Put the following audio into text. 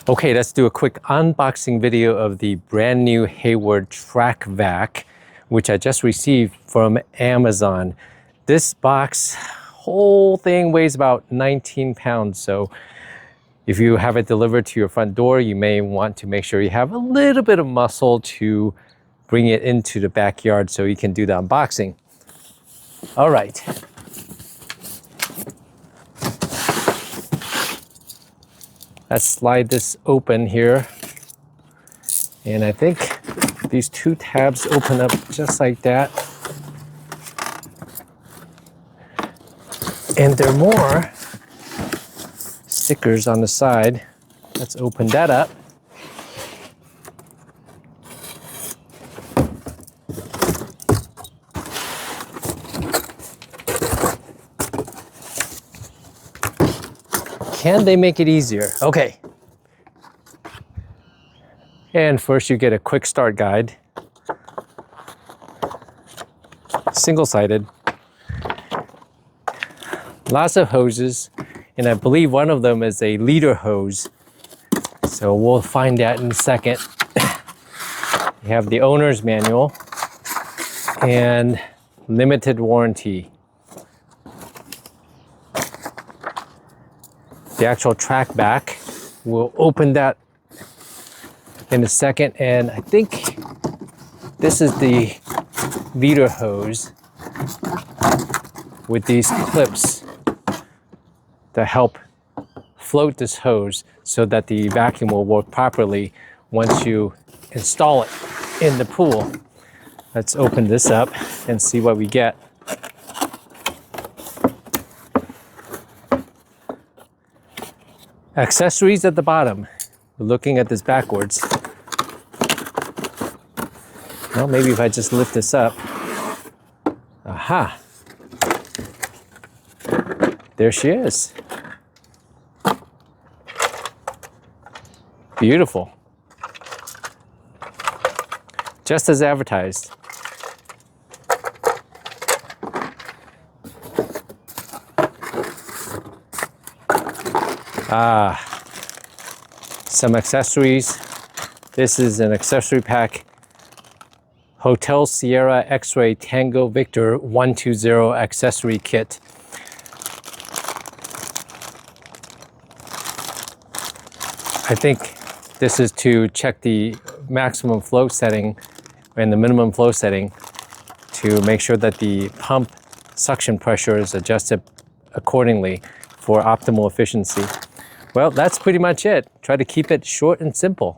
Okay, let's do a quick unboxing video of the brand new Hayward TracVac, which I just received from Amazon. This box, whole thing weighs about 19 pounds. So if you have it delivered to your front door, you may want to make sure you have a little bit of muscle to bring it into the backyard so you can do the unboxing. All right. Let's slide this open here. And I think these two tabs open up just like that. And there are more stickers on the side. Let's open that up. Can they make it easier? Okay. And first you get a quick start guide. Single-sided. Lots of hoses, and I believe one of them is a leader hose. So we'll find that in a second. You have the owner's manual and limited warranty. The actual TracVac. We'll open that in a second, and I think this is the leader hose with these clips that help float this hose so that the vacuum will work properly once you install it in the pool. Let's open this up and see what we get. Accessories at the bottom. We're looking at this backwards. Well, maybe if I just lift this up. Aha! There she is. Beautiful. Just as advertised. Some accessories. This is an accessory pack. Hotel Sierra X-Ray Tango Victor 120 accessory kit. I think this is to check the maximum flow setting and the minimum flow setting to make sure that the pump suction pressure is adjusted accordingly for optimal efficiency. Well, that's pretty much it. Try to keep it short and simple.